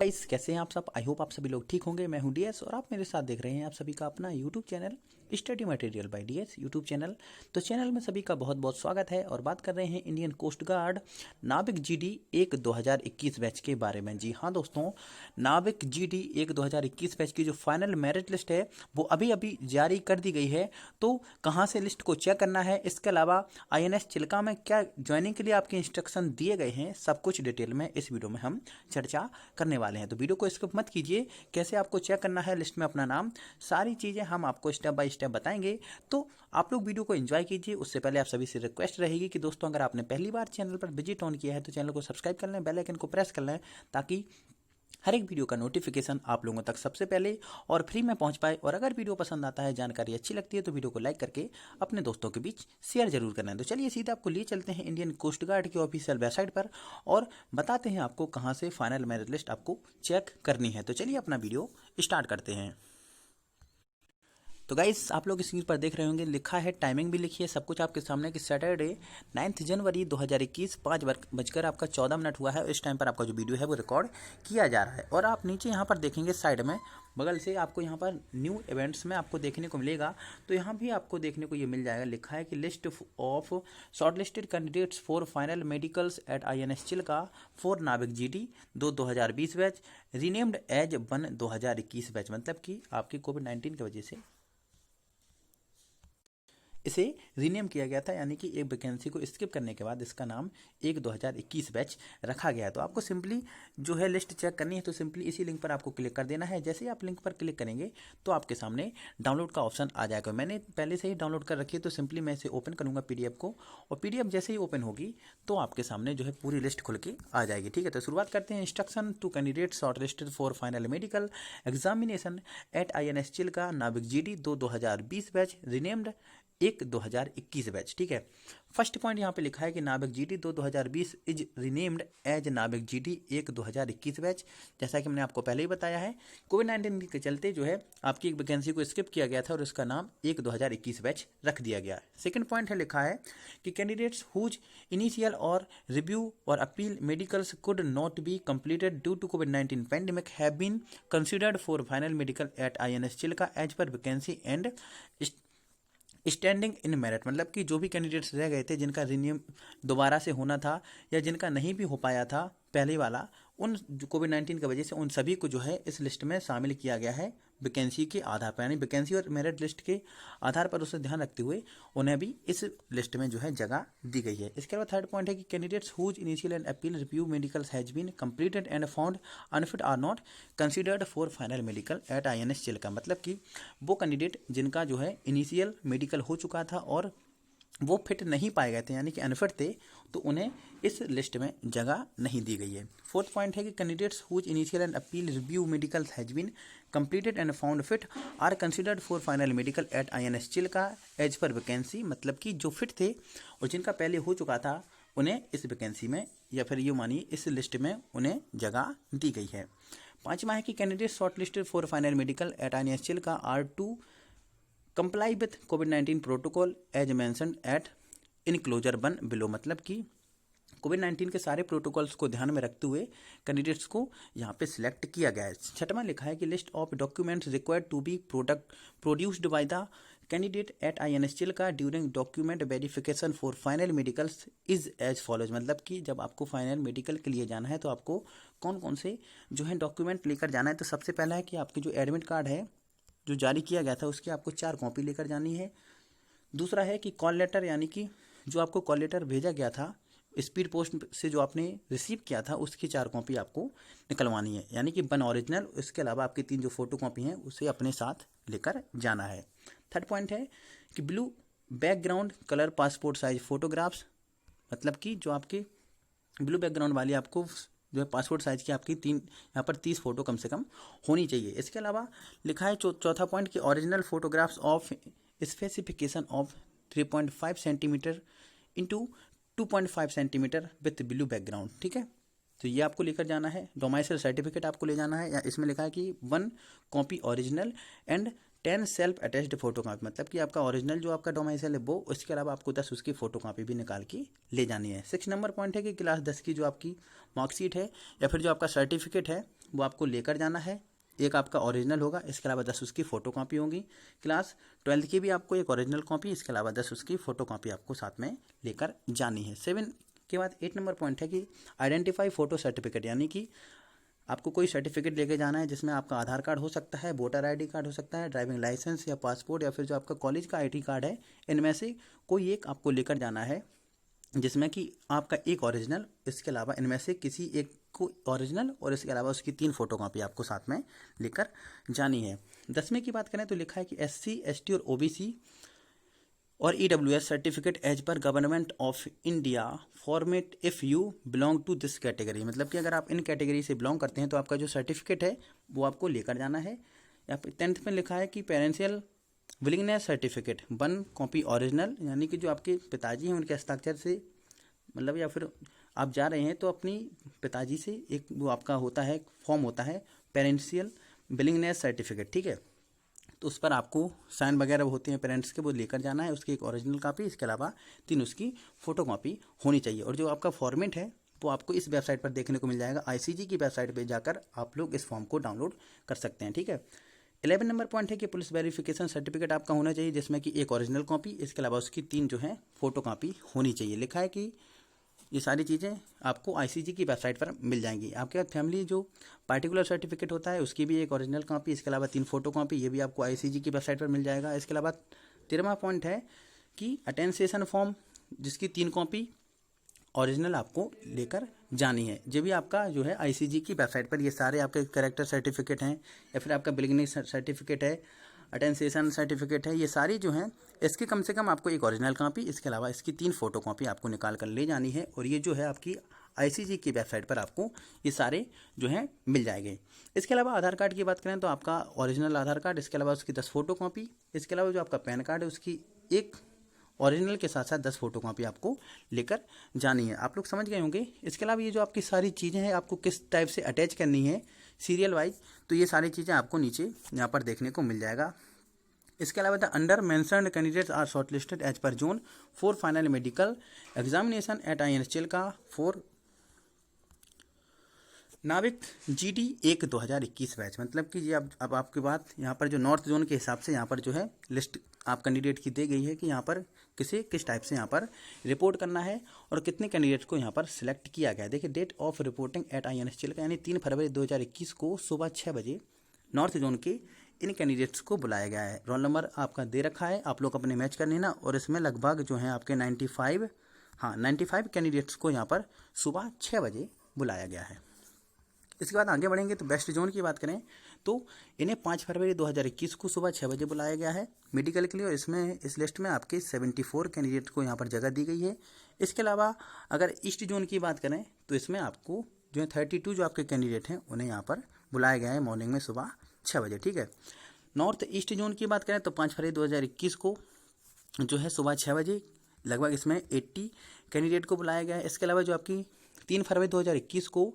Guys, कैसे हैं आप सब। आई होप आप सभी लोग ठीक होंगे। मैं हूं डीएस और आप मेरे साथ देख रहे हैं आप सभी का अपना YouTube channel study material by DS YouTube channel. तो चैनल में सभी का बहुत बहुत स्वागत है और बात कर रहे हैं इंडियन कोस्ट गार्ड नाविक जीडी 1 2021 बैच के बारे में। जी हाँ दोस्तों, नाविक जीडी 1 2021 बैच की जो फाइनल मेरिट लिस्ट है वो अभी अभी जारी कर दी गई है। तो कहाँ से लिस्ट को चेक करना है, इसके अलावा आईएनएस चिल्का में क्या ज्वाइनिंग के लिए आपके इंस्ट्रक्शन दिए गए हैं, सब कुछ डिटेल में इस वीडियो में हम चर्चा करने वाले हैं। तो वीडियो को स्किप मत कीजिए। कैसे आपको चेक करना है लिस्ट में अपना नाम, सारी चीज़ें हम आपको स्टेप बाय स्टेप बताएंगे। तो आप लोग वीडियो को एंजॉय कीजिए। उससे पहले आप सभी से रिक्वेस्ट रहेगी कि दोस्तों, अगर आपने पहली बार चैनल पर विजिट ऑन किया है तो चैनल को सब्सक्राइब कर लें, बेल आइकन को प्रेस कर लें, ताकि हर एक वीडियो का नोटिफिकेशन आप लोगों तक सबसे पहले और फ्री में पहुंच पाए। और अगर वीडियो पसंद आता है, जानकारी अच्छी लगती है, तो वीडियो को लाइक करके अपने दोस्तों के बीच शेयर जरूर करना है। तो चलिए सीधे आपको लिए चलते हैं इंडियन कोस्ट गार्ड की ऑफिशियल वेबसाइट पर और बताते हैं आपको कहां से फाइनल मेरिट लिस्ट आपको चेक करनी है। तो चलिए अपना वीडियो स्टार्ट करते हैं। तो गाइस, आप लोग स्क्रीन पर देख रहे होंगे, लिखा है, टाइमिंग भी लिखी है, सब कुछ आपके सामने कि सैटरडे 9 जनवरी 2021 5 आपका 14 हुआ है। इस टाइम पर आपका जो वीडियो है वो रिकॉर्ड किया जा रहा है। और आप नीचे यहाँ पर देखेंगे साइड में बगल से आपको यहाँ पर न्यू इवेंट्स में आपको देखने को मिलेगा। तो यहाँ भी आपको देखने को ये मिल जाएगा, लिखा है कि list of shortlisted candidates for final medicals at INS Chilka for Navik GD 2020 batch renamed as 1 2021 batch. मतलब कि आपकी कोविड-19 की वजह से इसे रीनेम किया गया था, यानी कि एक वैकेंसी को स्किप करने के बाद इसका नाम 1 2021 बैच रखा गया है। तो आपको सिंपली जो है लिस्ट चेक करनी है, तो सिंपली इसी लिंक पर आपको क्लिक कर देना है। जैसे ही आप लिंक पर क्लिक करेंगे तो आपके सामने डाउनलोड का ऑप्शन आ जाएगा। मैंने पहले से ही डाउनलोड कर रखी है, तो सिंपली मैं इसे ओपन करूँगा पीडीएफ को, और पीडीएफ जैसे ही ओपन होगी तो आपके सामने जो है पूरी लिस्ट खुल के आ जाएगी। ठीक है, तो शुरुआत करते हैं। Instruction to candidate short listed for final medical examination at INS Chilka नाविक जीडी 2 2020 बैच रीनेम्ड 1 2021 बैच। ठीक है, फर्स्ट पॉइंट यहाँ पे लिखा है कि नाविक जीडी 2 2020 इज रीनेम्ड एज नाविक जीडी 1 2021 बैच। जैसा कि मैंने आपको पहले ही बताया है, कोविड-19 के चलते जो है आपकी एक वैकेंसी को स्किप किया गया था और इसका नाम 1 2021 बैच रख दिया गया। सेकंड पॉइंट है, लिखा है कि candidates whose initial or review or appeal medicals could not be completed due to कोविड-19 pandemic have been considered for final medical at INS Chilka as per vacancy and standing in merit. मतलब कि जो भी candidates रह गए थे, जिनका renew दोबारा से होना था या जिनका नहीं भी हो पाया था पहले वाला, उन कोविड-19 की वजह से उन सभी को जो है इस लिस्ट में शामिल किया गया है वैकेंसी के आधार पर। यानी वैकेंसी और मेरिट लिस्ट के आधार पर उसे ध्यान रखते हुए उन्हें भी इस लिस्ट में जो है जगह दी गई है। इसके अलावा थर्ड पॉइंट है कि candidates whose initial and appeal review medicals has been completed and found unfit are not considered for final medical at INS Chilka. मतलब कि वो कैंडिडेट जिनका जो है इनिशियल मेडिकल हो चुका था और वो फिट नहीं पाए गए थे, यानी कि अनफिट थे, तो उन्हें इस लिस्ट में जगह नहीं दी गई है। फोर्थ पॉइंट है कि candidates whose initial and appeal review medicals has been completed and found fit are considered for final medical at INS Chilka as per vacancy. मतलब कि जो फिट थे और जिनका पहले हो चुका था उन्हें इस वैकेंसी में, या फिर ये मानिए इस लिस्ट में उन्हें जगह दी गई है। पांचवा है कि candidate short listed for final medical at INS Chilka are to comply with कोविड-19 protocol as mentioned at enclosure 1 below. मतलब कि कोविड-19 के सारे प्रोटोकॉल्स को ध्यान में रखते हुए कैंडिडेट्स को यहाँ पे सिलेक्ट किया गया है। छठवां लिखा है कि list of documents required to be produced by the candidate at INS Chilka during document verification for final medicals is as follows. मतलब कि जब आपको फाइनल मेडिकल के लिए जाना है तो आपको कौन कौन से जो है डॉक्यूमेंट लेकर जाना है। तो सबसे पहला है कि आपकी जो एडमिट कार्ड है जो जारी किया गया था उसकी आपको 4 कॉपी लेकर जानी है। दूसरा है कि कॉल लेटर, यानी कि जो आपको कॉल लेटर भेजा गया था स्पीड पोस्ट से जो आपने रिसीव किया था उसकी 4 कॉपी आपको निकलवानी है, यानी कि 1 ओरिजिनल। इसके अलावा आपकी 3 जो फोटो कॉपी हैं उसे अपने साथ लेकर जाना है। थर्ड पॉइंट है कि blue background colour passport size photographs. मतलब कि जो आपके ब्लू बैकग्राउंड वाली आपको जो है पासपोर्ट साइज की आपकी यहाँ पर 30 फोटो कम से कम होनी चाहिए। इसके अलावा लिखा है चौथा पॉइंट कि original photographs of specification of 3.5 centimetre into 2.5 centimetre with blue background. ठीक है, तो ये आपको लेकर जाना है। डोमाइसिल सर्टिफिकेट आपको ले जाना है, या इसमें लिखा है कि 1 copy original and 10 self attached photo copy. मतलब कि आपका ओरिजिनल जो आपका डोमाइसिल है वो, उसके अलावा आपको 10 उसकी फोटो कॉपी भी निकाल के ले जानी है। 6 नंबर पॉइंट है कि क्लास 10 की जो आपकी मार्कशीट है या फिर जो आपका सर्टिफिकेट है वो आपको लेकर जाना है। एक आपका ओरिजिनल होगा, इसके अलावा 10 उसकी फ़ोटो कॉपी होंगी। क्लास 12th की भी आपको एक ओरिजिनल कॉपी, इसके अलावा 10 उसकी फ़ोटो कॉपी आपको साथ में लेकर जानी है। 7 के बाद 8 नंबर पॉइंट है कि आइडेंटिफाई फ़ोटो सर्टिफिकेट, यानी कि आपको कोई सर्टिफिकेट लेके जाना है जिसमें आपका आधार कार्ड हो सकता है, वोटर आईडी कार्ड हो सकता है, ड्राइविंग लाइसेंस या पासपोर्ट, या फिर जो आपका कॉलेज का आईडी कार्ड है, इनमें से कोई एक आपको लेकर जाना है, जिसमें कि आपका एक ओरिजिनल, इसके अलावा इनमें से किसी एक को ओरिजिनल और इसके अलावा उसकी 3 फोटो कॉपी आपको साथ में लेकर जानी है। 10वें की बात करें तो लिखा है कि SC ST और OBC और EWS certificate as per government of India format if you belong to this category, मतलब कि अगर आप इन कैटेगरी से बिलोंग करते हैं तो आपका जो सर्टिफिकेट है वो आपको लेकर जाना है। या फिर 10th में लिखा है कि पेरेंशियल विलिंगनेस सर्टिफिकेट 1 कॉपी ओरिजिनल, यानी कि जो आपके पिताजी हैं उनके हस्ताक्षर से, मतलब या फिर आप जा रहे हैं तो अपनी पिताजी से एक वो आपका होता है फॉर्म होता है पेरेंशियल विलिंगनेस सर्टिफिकेट, ठीक है, तो उस पर आपको साइन वगैरह होते हैं पेरेंट्स के, वो लेकर जाना है। उसकी एक ओरिजिनल कॉपी, इसके अलावा 3 उसकी फ़ोटो कॉपी होनी चाहिए। और जो आपका फॉर्मेट है वो आपको इस वेबसाइट पर देखने को मिल जाएगा, ICG की वेबसाइट पर जाकर आप लोग इस फॉर्म को डाउनलोड कर सकते हैं, ठीक है। 11 नंबर पॉइंट है कि पुलिस वेरिफिकेशन सर्टिफिकेट आपका होना चाहिए, जिसमें कि एक ओरिजिनल कॉपी, इसके अलावा उसकी 3 जो है फ़ोटो कॉपी होनी चाहिए। लिखा है कि ये सारी चीज़ें आपको ICG की वेबसाइट पर मिल जाएंगी। आपके पास फैमिली जो पार्टिकुलर सर्टिफिकेट होता है उसकी भी एक ओरिजिनल कॉपी, इसके अलावा 3 फोटो कॉपी, ये भी आपको ICG की वेबसाइट पर मिल जाएगा। इसके अलावा 13वां पॉइंट है कि अटेंसेशन फॉर्म, जिसकी 3 कॉपी ओरिजिनल आपको लेकर जानी है। ये भी आपका जो है ICG की वेबसाइट पर, ये सारे आपके कैरेक्टर सर्टिफिकेट हैं या फिर आपका बिलिंग सर्टिफिकेट है, अटेंसेशन सर्टिफिकेट है, ये सारी जो हैं इसकी कम से कम आपको एक ओरिजिनल कॉपी, इसके अलावा इसकी 3 फोटो कॉपी आपको निकाल कर ले जानी है। और ये जो है आपकी ICG की वेबसाइट पर आपको ये सारे जो हैं मिल जाएंगे। इसके अलावा आधार कार्ड की बात करें तो आपका ओरिजिनल आधार कार्ड, इसके अलावा उसकी 10 फोटो कॉपी, इसके अलावा जो आपका पैन कार्ड है उसकी एक ओरिजिनल के साथ साथ 10 फोटो कॉपी आपको लेकर जानी है। आप लोग समझ गए होंगे। इसके अलावा ये जो आपकी सारी चीज़ें हैं आपको किस टाइप से अटैच करनी है सीरियल वाइज, तो ये सारी चीज़ें आपको नीचे यहाँ पर देखने को मिल जाएगा। इसके अलावा the under mentioned candidates are shortlisted as per zone for final medical examination at INS Chilka for नाविक GD 1 2021 बैच, मतलब कि ये अब आपके बात यहाँ पर जो नॉर्थ जोन के हिसाब से यहाँ पर जो है लिस्ट आप कैंडिडेट की दी गई है कि यहाँ पर किस टाइप से यहाँ पर रिपोर्ट करना है और कितने कैंडिडेट्स को यहाँ पर सिलेक्ट किया गया है। देखिए date of reporting at INS Chilka, यानी 3 फरवरी 2021 को सुबह 6 बजे नॉर्थ जोन के इन कैंडिडेट्स को बुलाया गया है। रोल नंबर आपका दे रखा है, आप लोग अपने मैच कर लेना। और इसमें लगभग जो है आपके 95 कैंडिडेट्स को यहाँ पर सुबह 6 बजे बुलाया गया है। इसके बाद आगे बढ़ेंगे तो वेस्ट जोन की बात करें तो इन्हें 5 फरवरी 2021 को सुबह 6 बजे बुलाया गया है मेडिकल के लिए। और इसमें इस लिस्ट में आपके 74 कैंडिडेट को यहाँ पर जगह दी गई है। इसके अलावा अगर ईस्ट जोन की बात करें तो इसमें आपको जो है 32 जो आपके कैंडिडेट हैं उन्हें यहाँ पर बुलाया गया है मॉर्निंग में सुबह 6 बजे, ठीक है। नॉर्थ ईस्ट जोन की बात करें तो 5 फरवरी 2021 को जो है सुबह 6 बजे लगभग इसमें 80 कैंडिडेट को बुलाया गया है। इसके अलावा जो आपकी 3 फरवरी 2021 को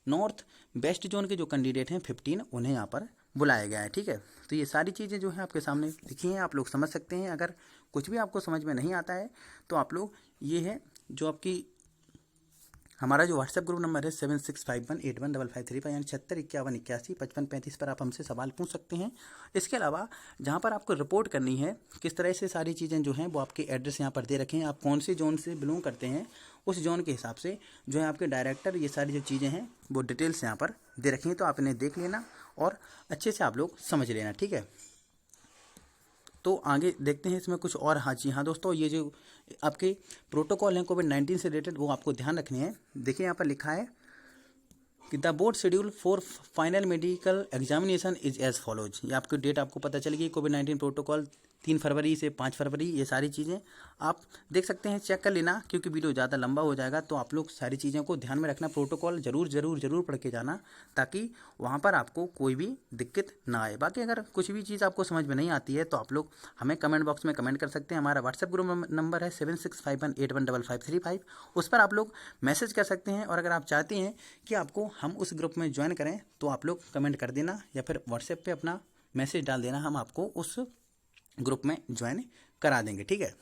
नॉर्थ वेस्ट जोन के जो कैंडिडेट हैं 15 उन्हें यहाँ पर बुलाया गया है, ठीक है। तो ये सारी चीज़ें जो है आपके सामने लिखी हैं, आप लोग समझ सकते हैं। अगर कुछ भी आपको समझ में नहीं आता है तो आप लोग ये है जो आपकी हमारा जो व्हाट्सएप ग्रुप नंबर है 7651815535 यानी 7651815535 पर आप हमसे सवाल पूछ सकते हैं। इसके अलावा जहाँ पर आपको रिपोर्ट करनी है किस तरह से सारी चीज़ें जो हैं वो आपके एड्रेस यहाँ पर दे रखे हैं। आप कौन से जोन से बिलोंग करते हैं उस जोन के हिसाब से जो है आपके डायरेक्टर ये सारी जो चीज़ें हैं वो डिटेल्स यहाँ पर दे रखी हैं, तो आप इन्हें देख लेना और अच्छे से आप लोग समझ लेना, ठीक है। तो आगे देखते हैं इसमें कुछ और। हाँ जी हाँ दोस्तों, ये जो आपके प्रोटोकॉल हैं कोविड-19 से रिलेटेड वो आपको ध्यान रखने हैं। देखिए यहाँ पर लिखा है कि the board schedule for final medical examination is as follows. ये आपकी डेट आपको पता चल गई। कोविड-19 प्रोटोकॉल 3 फरवरी से 5 फरवरी, ये सारी चीज़ें आप देख सकते हैं, चेक कर लेना क्योंकि वीडियो ज़्यादा लंबा हो जाएगा। तो आप लोग सारी चीज़ों को ध्यान में रखना, प्रोटोकॉल जरूर पढ़ के जाना ताकि वहाँ पर आपको कोई भी दिक्कत ना आए। बाकी अगर कुछ भी चीज़ आपको समझ में नहीं आती है तो आप लोग हमें कमेंट बॉक्स में कमेंट कर सकते हैं। हमारा व्हाट्सएप ग्रुप नंबर है 7651815535, उस पर आप लोग मैसेज कर सकते हैं। और अगर आप चाहते हैं कि आपको हम उस ग्रुप में ज्वाइन करें तो आप लोग कमेंट कर देना या फिर व्हाट्सएप पे अपना मैसेज डाल देना, हम आपको उस ग्रुप में ज्वाइन करा देंगे, ठीक है।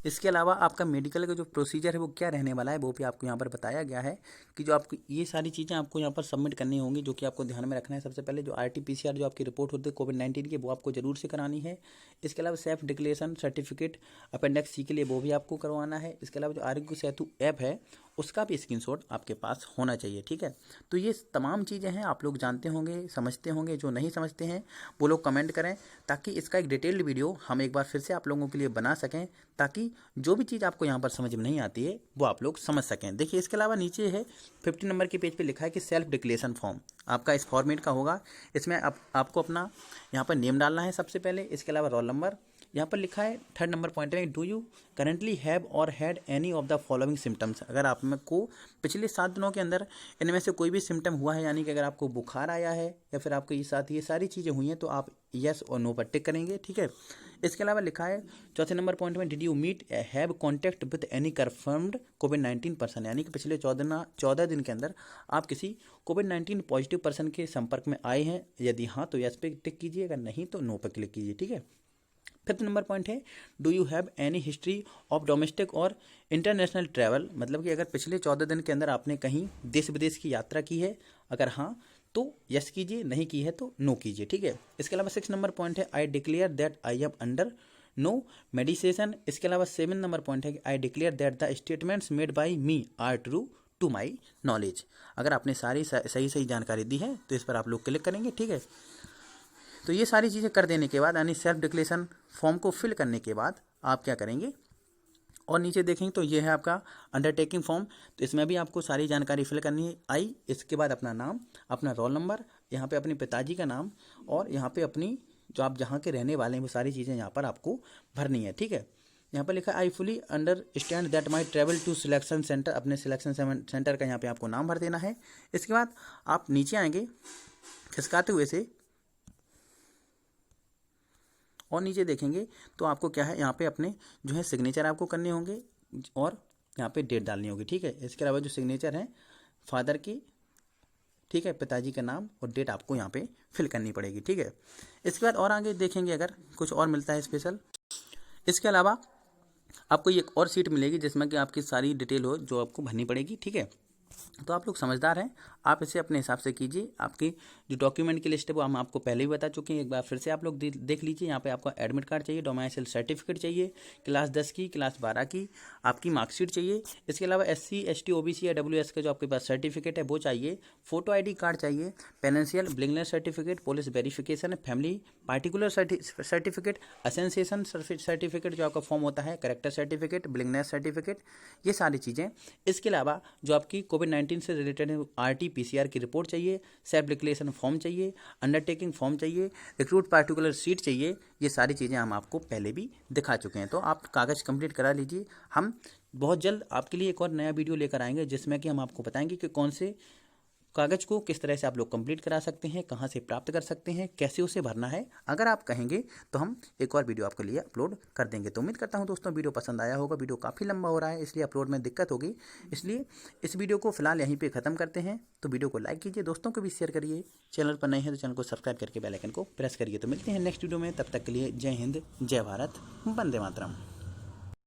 इसके अलावा आपका मेडिकल का जो प्रोसीजर है वो क्या रहने वाला है वो भी आपको यहाँ पर बताया गया है कि जो आपको ये सारी चीज़ें आपको यहाँ पर सबमिट करनी होंगी, जो कि आपको ध्यान में रखना है। सबसे पहले जो RT-PCR जो आपकी रिपोर्ट होती है कोविड-19 की, वो आपको जरूर से करानी है। इसके अलावा सेल्फ डिक्लेरेशन सर्टिफिकेट अपेंडिक्स सी के लिए वो भी आपको करवाना है। इसके अलावा जो आरोग्य सेतु ऐप है उसका भी स्क्रीनशॉट आपके पास होना चाहिए, ठीक है। तो ये तमाम चीज़ें हैं, आप लोग जानते होंगे, समझते होंगे। जो नहीं समझते हैं वो लोग कमेंट करें, ताकि इसका एक डिटेल्ड वीडियो हम एक बार फिर से आप लोगों के लिए बना सकें, ताकि जो भी चीज़ आपको यहाँ पर समझ में नहीं आती है वो आप लोग समझ सकें। देखिए इसके अलावा नीचे है 50 नंबर के पेज पे लिखा है कि सेल्फ डिक्लेरेशन फॉर्म आपका इस फॉर्मेट का होगा। इसमें आपको अपना यहाँ पर नेम डालना है सबसे पहले। इसके अलावा रोल नंबर यहाँ पर लिखा है 3rd नंबर पॉइंट में, डू यू करेंटली हैव और had any of the following symptoms. अगर आप में को पिछले 7 दिनों के अंदर इनमें से कोई भी सिम्टम हुआ है, यानी कि अगर आपको बुखार आया है या फिर आपके साथ ये सारी चीज़ें हुई हैं, तो आप यस और नो पर टिक करेंगे, ठीक है। इसके अलावा लिखा है 4th नंबर पॉइंट में, did you meet have contact with any confirmed कोविड-19 पर्सन, यानी कि पिछले 14 दिन के अंदर आप किसी कोविड-19 पॉजिटिव पर्सन के संपर्क में आए हैं। यदि हाँ तो यस पे टिक कीजिए, अगर नहीं तो नो पर क्लिक कीजिए, ठीक है। 5th नंबर पॉइंट है, do you have any history of domestic और इंटरनेशनल ट्रैवल, मतलब कि अगर पिछले 14 दिन के अंदर आपने कहीं देश विदेश की यात्रा की है, अगर हाँ तो यस कीजिए, नहीं की है तो नो कीजिए, ठीक है। इसके अलावा 6 नंबर पॉइंट है, I declare that I am under no medication. इसके अलावा 7 नंबर पॉइंट है कि I declare that the statements made by me are true to my knowledge. अगर आपने सारी सही जानकारी दी है तो इस पर आप लोग क्लिक करेंगे, ठीक है। तो ये सारी चीज़ें कर देने के बाद, यानी सेल्फ डिक्लेरेशन फॉर्म को फिल करने के बाद आप क्या करेंगे, और नीचे देखेंगे तो ये है आपका अंडरटेकिंग फॉर्म। तो इसमें भी आपको सारी जानकारी फिल करनी है। इसके बाद अपना नाम, अपना रोल नंबर, यहाँ पे अपने पिताजी का नाम, और यहाँ पे अपनी जो आप जहाँ के रहने वाले हैं वो सारी चीज़ें यहाँ पर आपको भरनी है, ठीक है। यहाँ पर लिखा है, I fully understand that my travel to selection centre. अपने सिलेक्शन सेंटर का यहाँ पे आपको नाम भर देना है। इसके बाद आप नीचे आएंगे खिसकाते हुए से, और नीचे देखेंगे तो आपको क्या है, यहाँ पे अपने जो है सिग्नेचर आपको करने होंगे और यहाँ पे डेट डालनी होगी, ठीक है। इसके अलावा जो सिग्नेचर है फादर की, ठीक है, पिताजी का नाम और डेट आपको यहाँ पे फिल करनी पड़ेगी, ठीक है। इसके बाद और आगे देखेंगे अगर कुछ और मिलता है स्पेशल। इसके अलावा आपको एक और सीट मिलेगी जिसमें कि आपकी सारी डिटेल हो जो आपको भरनी पड़ेगी, ठीक है। तो आप लोग समझदार हैं, आप इसे अपने हिसाब से कीजिए। आपकी जो डॉक्यूमेंट की लिस्ट है वो हम आपको पहले ही बता चुके हैं, एक बार फिर से आप लोग देख लीजिए। यहाँ पे आपको एडमिट कार्ड चाहिए, डोमिसाइल सर्टिफिकेट चाहिए, क्लास 10 की, क्लास 12 की आपकी मार्कशीट चाहिए। इसके अलावा SC ST OBC या WS का जो आपके पास सर्टिफिकेट है वो चाहिए, फोटो ID कार्ड चाहिए, पेनेंशियल ब्लिंगनेस certificate, police verification, family particular certificate, असेंसिएशन सर्टिफिकेट जो आपका फॉर्म होता है, करेक्टर सर्टिफिकेट, ब्लिंगनेस सर्टिफिकेट, ये सारी चीज़ें। इसके अलावा जो आपकी कोविड-19 से रिलेटेड RT-PCR की रिपोर्ट चाहिए, सेल्फ डिक्लेरेशन फॉर्म चाहिए, अंडरटेकिंग फॉर्म चाहिए, रिक्रूट पार्टिकुलर सीट चाहिए। ये सारी चीज़ें हम आपको पहले भी दिखा चुके हैं, तो आप कागज़ कंप्लीट करा लीजिए। हम बहुत जल्द आपके लिए एक और नया वीडियो लेकर आएंगे जिसमें कि हम आपको बताएंगे कि कौन से कागज़ को किस तरह से आप लोग कंप्लीट करा सकते हैं, कहाँ से प्राप्त कर सकते हैं, कैसे उसे भरना है। अगर आप कहेंगे तो हम एक और वीडियो आपके लिए अपलोड कर देंगे। तो उम्मीद करता हूं दोस्तों वीडियो पसंद आया होगा। वीडियो काफ़ी लंबा हो रहा है इसलिए अपलोड में दिक्कत होगी, इसलिए इस वीडियो को फिलहाल यहीं पे ख़त्म करते हैं। तो वीडियो को लाइक कीजिए, दोस्तों को भी शेयर करिए, चैनल पर नए हैं तो चैनल को सब्सक्राइब करके बेल आइकन को प्रेस करिए। तो मिलते हैं नेक्स्ट वीडियो में, तब तक के लिए जय हिंद, जय भारत, वंदे मातरम।